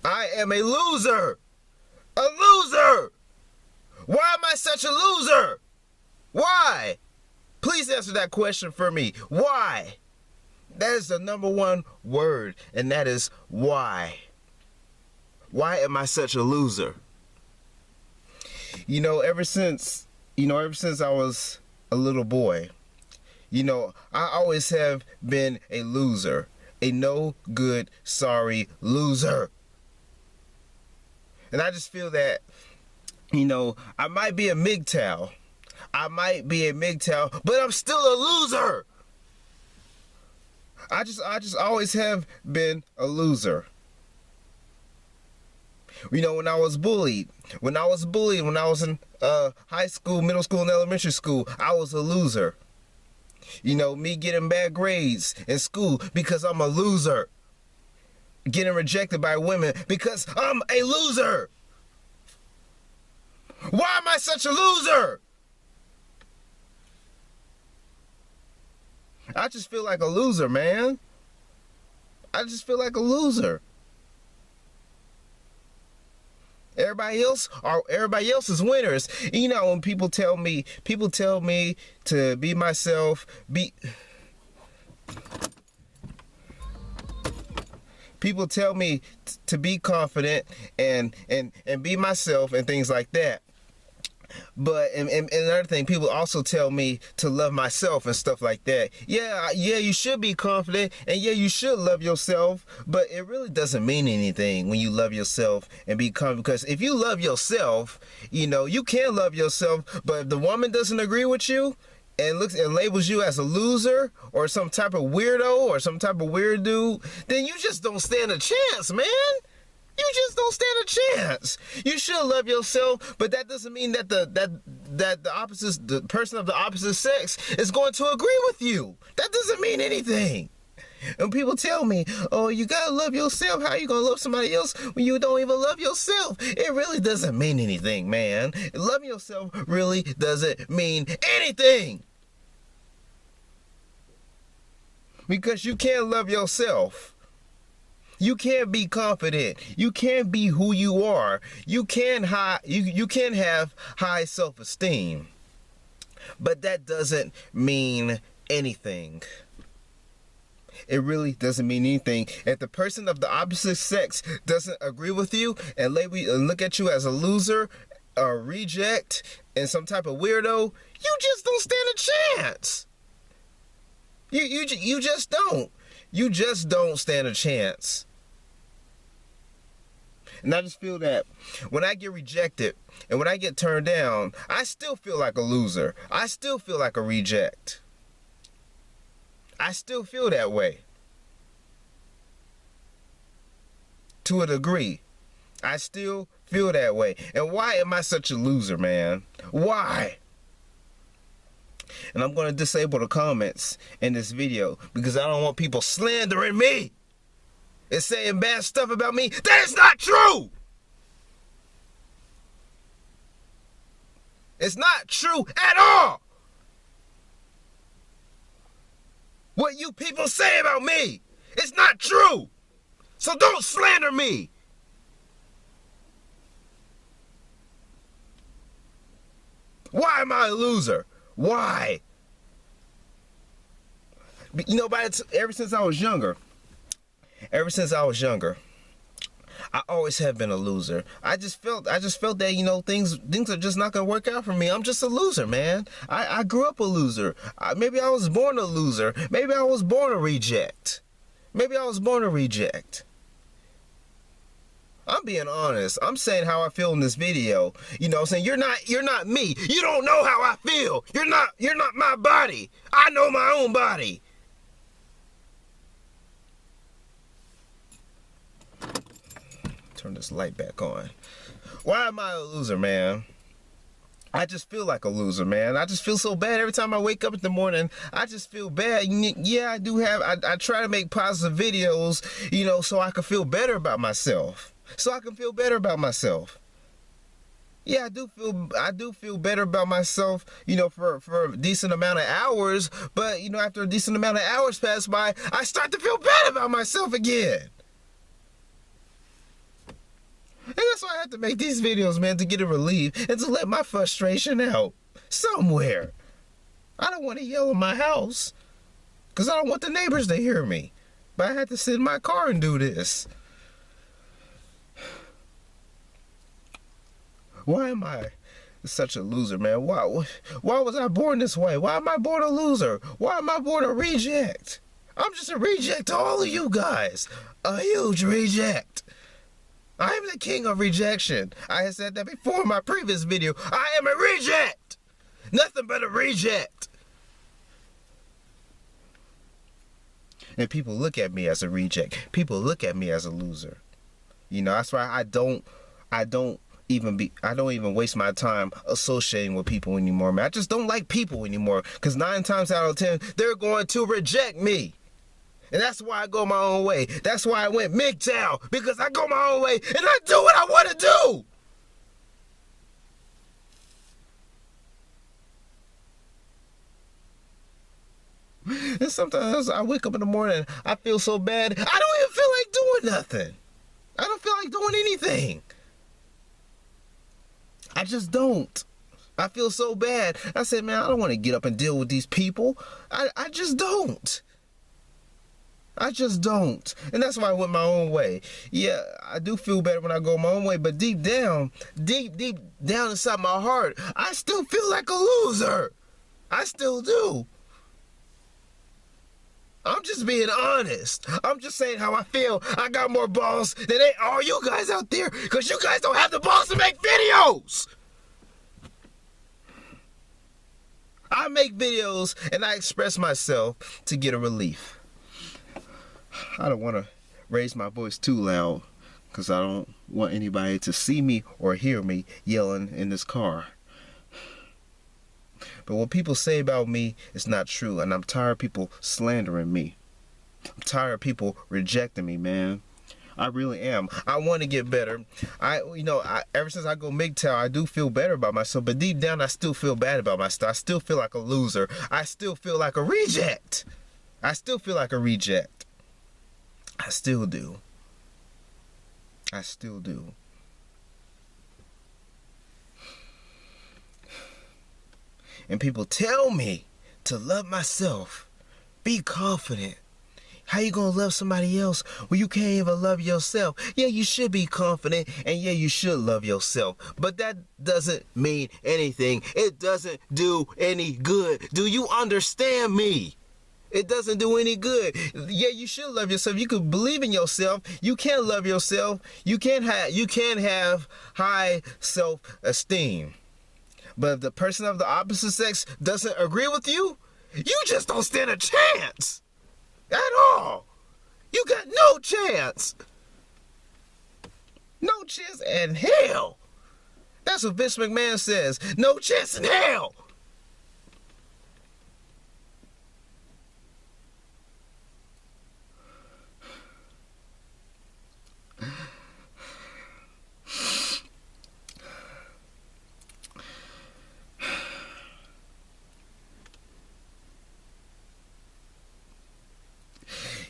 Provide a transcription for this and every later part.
I am a loser. A loser. Why am I such a loser? Why? Please answer that question for me. Why? That is the number one word, and that is why. Why am I such a loser? Ever since I was a little boy, I always have been a loser. A no good, sorry loser. And I just feel that, I might be a MGTOW. But I'm still a loser. I just always have been a loser. When I was bullied, when I was in high school, middle school, and elementary school, I was a loser. Me getting bad grades in school because I'm a loser. Getting rejected by women because I'm a loser. Why am I such a loser? I just feel like a loser, man. I just feel like a loser. Everybody else is winners. When people tell me to be myself, people tell me to be confident and be myself and things like that. But and another thing, people also tell me to love myself and stuff like that. Yeah, you should be confident, and yeah, you should love yourself, but it really doesn't mean anything when you love yourself and be confident. Because if you love yourself, you can love yourself, but if the woman doesn't agree with you and looks and labels you as a loser or some type of weirdo or some type of weird dude, then you just don't stand a chance, man. You just don't stand a chance. You should love yourself, but that doesn't mean that the person of the opposite sex is going to agree with you. That doesn't mean anything. And people tell me, oh, you gotta love yourself. How are you gonna love somebody else when you don't even love yourself? It really doesn't mean anything, man. Loving yourself really doesn't mean anything. Because you can't love yourself. You can't be confident. You can't be who you are. You can have high self-esteem. But that doesn't mean anything. It really doesn't mean anything. If the person of the opposite sex doesn't agree with you and look at you as a loser, a reject, and some type of weirdo, you just don't stand a chance. You just don't. You just don't stand a chance. And I just feel that when I get rejected and when I get turned down, I still feel like a loser. I still feel like a reject. I still feel that way. To a degree. I still feel that way. And why am I such a loser, man? Why? And I'm going to disable the comments in this video because I don't want people slandering me and saying bad stuff about me. That is not true. It's not true at all. What you people say about me, it's not true. So don't slander me. Why am I a loser? Why? Ever since I was younger, I always have been a loser. I just felt that, things are just not gonna work out for me. I'm just a loser, man. I grew up a loser. Maybe I was born a loser. Maybe I was born a reject. I'm being honest. I'm saying how I feel in this video. I'm saying you're not me. You don't know how I feel. You're not my body. I know my own body. Turn this light back on. Why am I a loser, man? I just feel like a loser, man. I just feel so bad every time I wake up in the morning. I just feel bad. Yeah, I try to make positive videos, so I can feel better about myself. Yeah, I do feel better about myself, for a decent amount of hours, but after a decent amount of hours pass by, I start to feel bad about myself again. And that's why I have to make these videos, man, to get a relief and to let my frustration out somewhere. I don't want to yell in my house because I don't want the neighbors to hear me. But I had to sit in my car and do this. Why am I such a loser, man? Why was I born this way? Why am I born a loser? Why am I born a reject? I'm just a reject to all of you guys. A huge reject. I am the king of rejection. I had said that before in my previous video. I am a reject. Nothing but a reject. And people look at me as a reject. People look at me as a loser. You know, that's why I don't even waste my time associating with people anymore, man. I just don't like people anymore. Because 9 times out of 10, they're going to reject me. And that's why I go my own way. That's why I went MGTOW. Because I go my own way and I do what I want to do. And sometimes I wake up in the morning, I feel so bad, I don't even feel like doing nothing. I don't feel like doing anything. I just don't. I feel so bad. I said, man, I don't want to get up and deal with these people. I just don't. I just don't. And that's why I went my own way. Yeah, I do feel better when I go my own way, but deep down inside my heart, I still feel like a loser. I still do. I'm just being honest. I'm just saying how I feel. I got more balls than all you guys out there because you guys don't have the balls to make videos. I make videos and I express myself to get a relief. I don't want to raise my voice too loud because I don't want anybody to see me or hear me yelling in this car. But what people say about me is not true, and I'm tired of people slandering me. I'm tired of people rejecting me, man. I really am. I want to get better. Ever since I go MGTOW, I do feel better about myself, but deep down I still feel bad about myself. I still feel like a loser. I still feel like a reject. I still feel like a reject. I still do. I still do. And people tell me to love myself. Be confident. How you gonna love somebody else when you can't even love yourself? Yeah, you should be confident, and yeah, you should love yourself. But that doesn't mean anything. It doesn't do any good. Do you understand me? It doesn't do any good. Yeah, you should love yourself. You could believe in yourself. You can love yourself. You can have high self-esteem. But if the person of the opposite sex doesn't agree with you, you just don't stand a chance. At all. You got no chance. No chance in hell. That's what Vince McMahon says. No chance in hell.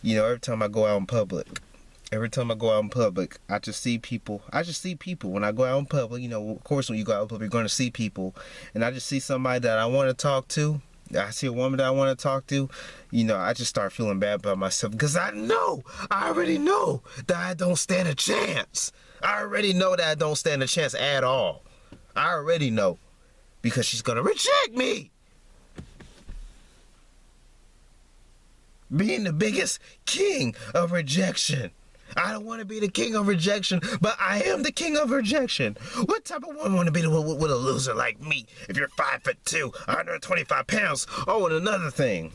You know, every time I go out in public, I just see people. When I go out in public, you know, of course, when you go out in public, you're going to see people. And I just see somebody that I want to talk to. I see a woman that I want to talk to. You know, I just start feeling bad about myself because I already know that I don't stand a chance. I already know that I don't stand a chance at all. I already know because she's going to reject me. Being the biggest king of rejection. I don't want to be the king of rejection, but I am the king of rejection. What type of woman want to be with a loser like me if you're 5'2", 125 pounds? Oh, and another thing.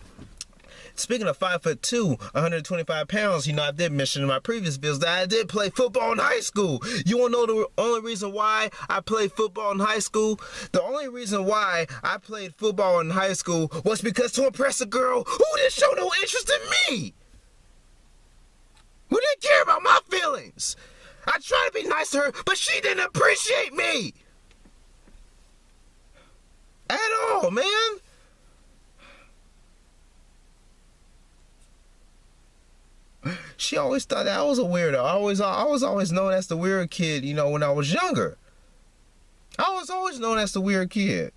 Speaking of 5'2", 125 pounds, you know, I did mention in my previous videos that I did play football in high school. You want to know the only reason why I played football in high school? The only reason why I played football in high school was because to impress a girl who didn't show no interest in me. Who didn't care about my feelings. I tried to be nice to her, but she didn't appreciate me. At all, man. She always thought that I was a weirdo. I was always known as the weird kid, you know, when I was younger. I was always known as the weird kid.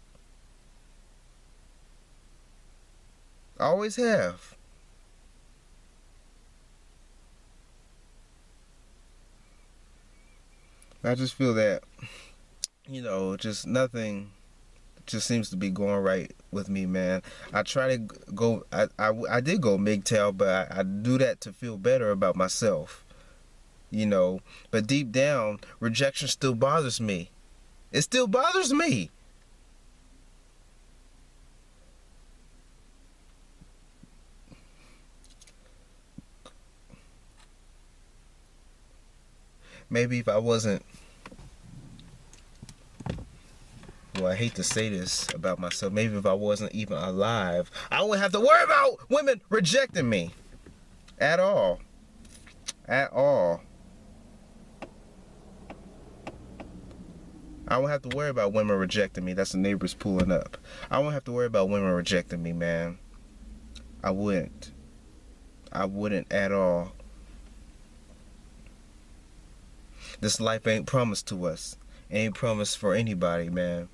I always have. I just feel that, you know, just nothing just seems to be going right with me, man. I try to go, I did go MGTOW, but I do that to feel better about myself, you know. But deep down, rejection still bothers me. It still bothers me. Maybe if I wasn't, well, I hate to say this about myself, maybe if I wasn't even alive, I wouldn't have to worry about women rejecting me. At all. At all. I won't have to worry about women rejecting me. That's the neighbors pulling up. I won't have to worry about women rejecting me, man. I wouldn't. I wouldn't at all. This life ain't promised to us. Ain't promised for anybody, man.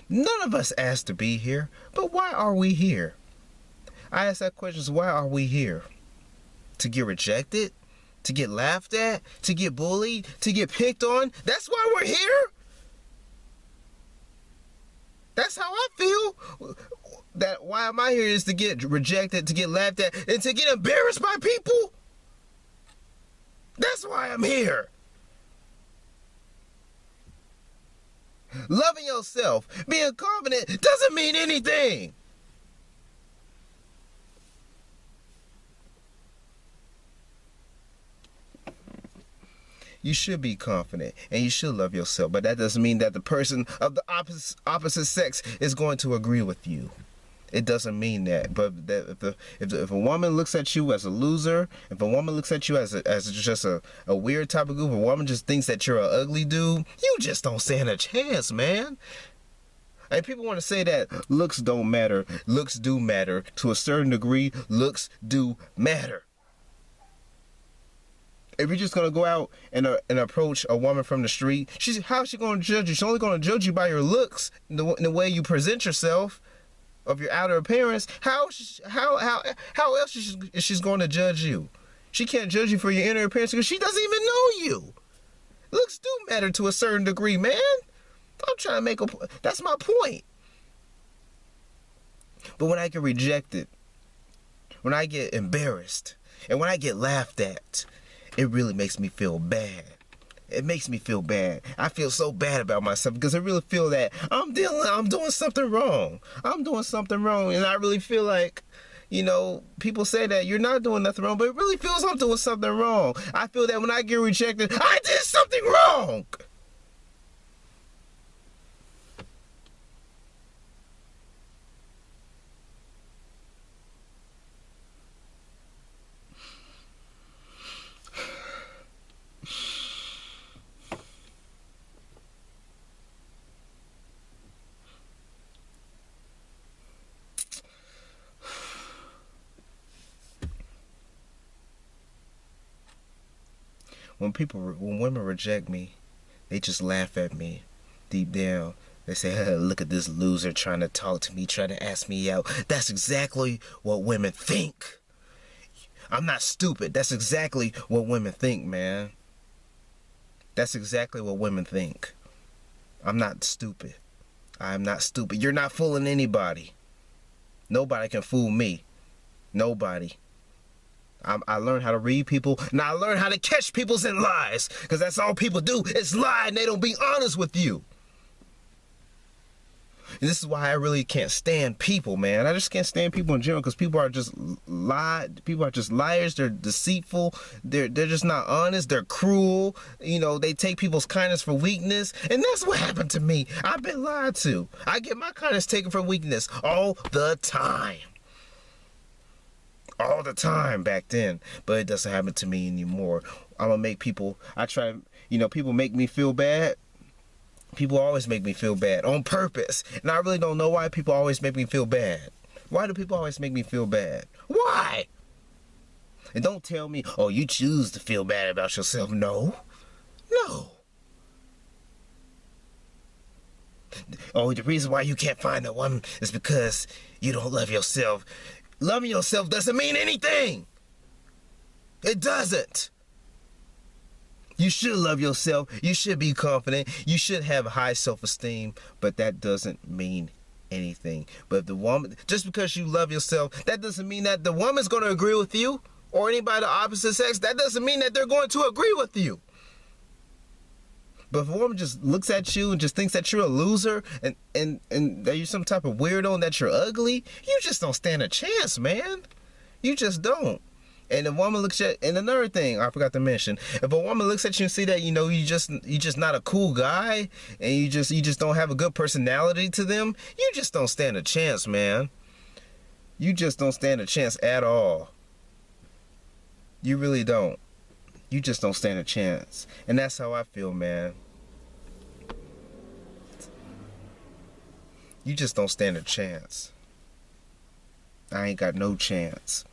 None of us asked to be here, but why are we here? I ask that question, why are we here? To get rejected? To get laughed at? To get bullied? To get picked on? That's why we're here? That's how I feel. That why am I here is to get rejected, to get laughed at, and to get embarrassed by people? That's why I'm here. Loving yourself, being confident doesn't mean anything. You should be confident and you should love yourself, but that doesn't mean that the person of the opposite sex is going to agree with you. It doesn't mean that. But that if a woman looks at you as a loser, if a woman looks at you as just a weird type of group, a woman just thinks that you're an ugly dude, you just don't stand a chance, man. And people want to say that looks don't matter. Looks do matter. To a certain degree, looks do matter. If you're just going to go out and approach a woman from the street, how's she going to judge you? She's only going to judge you by your looks, the way you present yourself, of your outer appearance. How else is she going to judge you? She can't judge you for your inner appearance because she doesn't even know you. Looks do matter to a certain degree, man. I'm trying to make that's my point. But when I get rejected, when I get embarrassed, and when I get laughed at, it really makes me feel bad. It makes me feel bad. I feel so bad about myself because I really feel that I'm doing something wrong. I'm doing something wrong, and I really feel like, you know, people say that you're not doing nothing wrong, but it really feels I'm doing something wrong. I feel that when I get rejected, I did something wrong. When women reject me, they just laugh at me deep down. They say, hey, look at this loser trying to talk to me, trying to ask me out. That's exactly what women think. I'm not stupid. That's exactly what women think, man. That's exactly what women think. I'm not stupid. I'm not stupid. You're not fooling anybody. Nobody can fool me. Nobody. I learned how to read people, and I learned how to catch people's in lies, because that's all people do is lie, and they don't be honest with you. And this is why I really can't stand people, man. I just can't stand people in general, because people are just people are just liars. They're deceitful. They're just not honest. They're cruel. You know, they take people's kindness for weakness, and that's what happened to me. I've been lied to. I get my kindness taken for weakness all the time. All the time back then, but it doesn't happen to me anymore. I'm gonna make people, people make me feel bad. People always make me feel bad on purpose, and I really don't know why people always make me feel bad. Why do people always make me feel bad? Why? And don't tell me, oh, you choose to feel bad about yourself. No. No. Oh, the reason why you can't find a woman is because you don't love yourself. Loving yourself doesn't mean anything. It doesn't. You should love yourself. You should be confident. You should have high self-esteem. But that doesn't mean anything. But if the woman, just because you love yourself, that doesn't mean that the woman's going to agree with you, or anybody of the opposite sex. That doesn't mean that they're going to agree with you. But if a woman just looks at you and just thinks that you're a loser and that you're some type of weirdo and that you're ugly, you just don't stand a chance, man. You just don't. And a woman looks at, and another thing I forgot to mention, if a woman looks at you and see that, you know, you just not a cool guy, and you just don't have a good personality to them, you just don't stand a chance, man. You just don't stand a chance at all. You really don't. You just don't stand a chance. And that's how I feel, man. You just don't stand a chance. I ain't got no chance.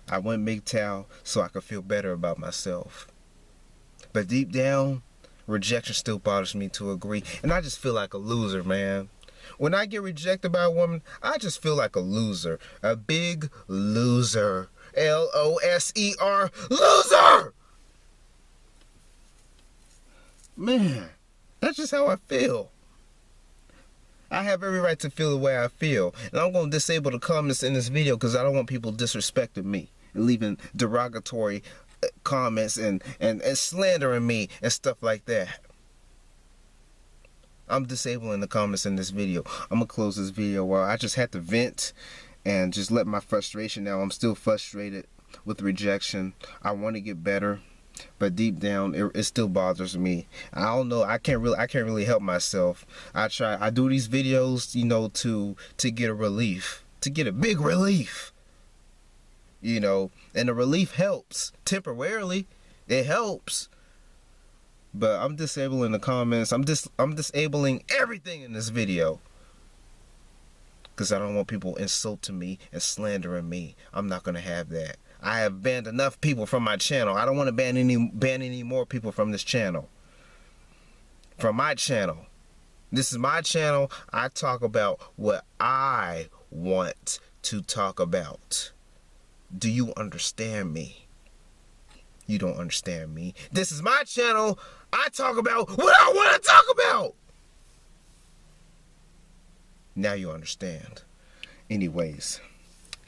I went MGTOW so I could feel better about myself. But deep down, rejection still bothers me to a degree. And I just feel like a loser, man. When I get rejected by a woman, I just feel like a loser. A big loser. L-O-S-E-R, loser! Man, that's just how I feel. I have every right to feel the way I feel. And I'm going to disable the comments in this video because I don't want people disrespecting me and leaving derogatory comments and slandering me and stuff like that. I'm disabling the comments in this video. I'm going to close this video while I just had to vent and just let my frustration out. I'm still frustrated with rejection. I want to get better, but deep down it still bothers me. I don't know. I can't really help myself. I do these videos, you know, to get a relief, to get a big relief, you know, and the relief helps temporarily. It helps. But I'm disabling the comments. I'm disabling everything in this video. Because I don't want people insulting me and slandering me. I'm not going to have that. I have banned enough people from my channel. I don't want to ban any more people from this channel. From my channel. This is my channel. I talk about what I want to talk about. Do you understand me? You don't understand me. This is my channel. I talk about what I want to talk about. Now you understand. Anyways,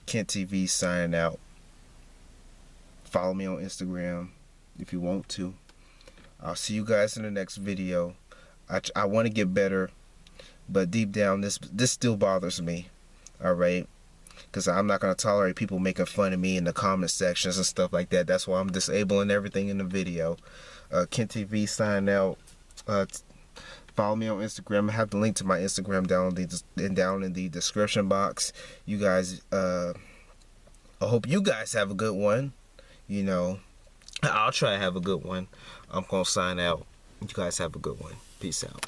KentTV signing out. Follow me on Instagram if you want to. I'll see you guys in the next video. I want to get better, but deep down this still bothers me. Alright? Because I'm not going to tolerate people making fun of me in the comment sections and stuff like that. That's why I'm disabling everything in the video. KentTV signing out. Follow me on Instagram. I have the link to my Instagram down in the description box. You guys, I hope you guys have a good one. You know, I'll try to have a good one. I'm going to sign out. You guys have a good one. Peace out.